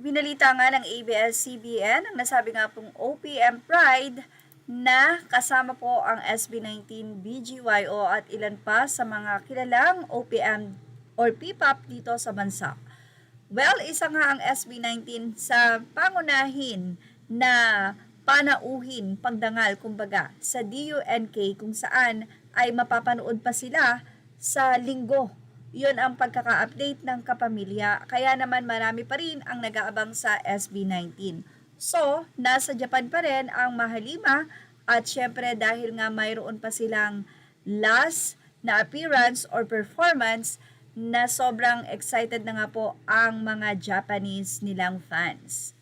Ibinalita nga ng ABS-CBN ang nasabi nga pong OPM Pride na kasama po ang SB19 BGYO at ilan pa sa mga kilalang OPM or P-pop dito sa bansa. Well, isa nga ang SB19 sa pangunahin na panauhin pagdangal kumbaga sa DUNK kung saan ay mapapanood pa sila sa linggo. Yun ang pagkaka-update ng kapamilya, kaya naman marami pa rin ang nag-aabang sa SB19. So, nasa Japan pa rin ang Mahalima at syempre dahil nga mayroon pa silang last na appearance or performance na sobrang excited na nga po ang mga Japanese nilang fans.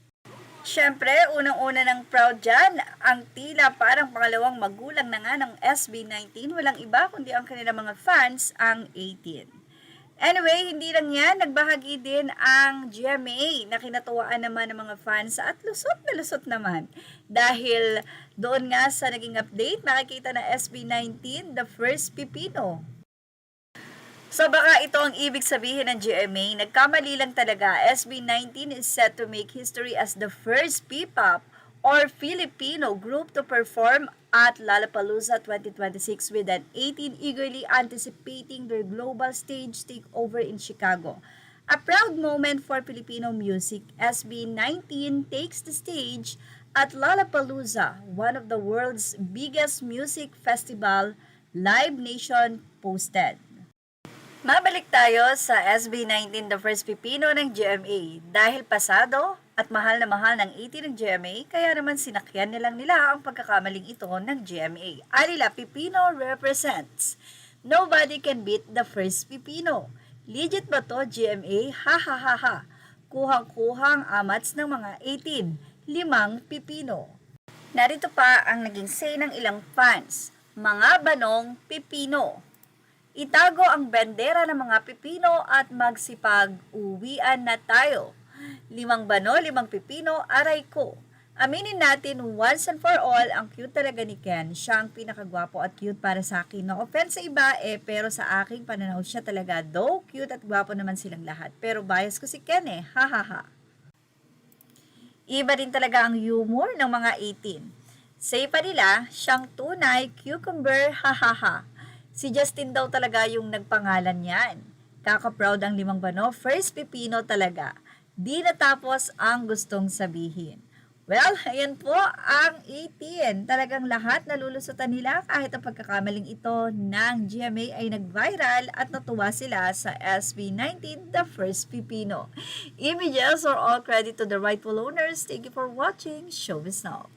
Syempre, unang-una ng proud dyan, ang tila parang pangalawang magulang na nga ng SB19, walang iba kundi ang kanilang mga fans, ang 18. Anyway, hindi lang yan, nagbahagi din ang GMA na kinatuwaan naman ng mga fans at lusot na lusot naman. Dahil doon nga sa naging update, nakikita na SB19, the first Pipino. So baka ito ang ibig sabihin ng GMA, nagkamali lang talaga. SB19 is set to make history as the first P-pop or Filipino group to perform at Lollapalooza 2026 with an 18 eagerly anticipating their global stage takeover in Chicago. A proud moment for Filipino music, SB19 takes the stage at Lollapalooza, one of the world's biggest music festival, Live Nation posted. Mabalik tayo sa SB19, the first Pipino ng GMA. Dahil pasado at mahal na mahal ng 18 ng GMA, kaya naman sinakyan nilang nila ang pagkakamaling ito ng GMA. Alila Pipino represents. Nobody can beat the first Pipino. Legit ba to GMA? Ha ha ha ha. Kuhang-kuhang amats ng mga 18, 5 Pipino. Narito pa ang naging say ng ilang fans. Mga banong Pipino. Itago ang bendera ng mga Pipino at magsipag-uwian na tayo. 5 bano, 5 Pipino, aray ko. Aminin natin once and for all, ang cute talaga ni Ken. Siya ang pinakagwapo at cute para sa akin. No offense sa iba pero sa aking pananaw siya talaga. Though cute at gwapo naman silang lahat. Pero bias ko si Ken ha ha ha. Iba din talaga ang humor ng mga 18. Say pa nila, siyang tunay, cucumber, ha ha ha. Si Justin daw talaga yung nagpangalan niyan. Kaka-proud ang 5 bano, first Pipino talaga. Di natapos ang gustong sabihin. Well, ayan po ang 18. Talagang lahat nalulusutan nila kahit ang pagkakamaling ito ng GMA ay nag-viral at natuwa sila sa SB19, the first Pipino. Images are all credit to the rightful owners. Thank you for watching. Showbiz Now.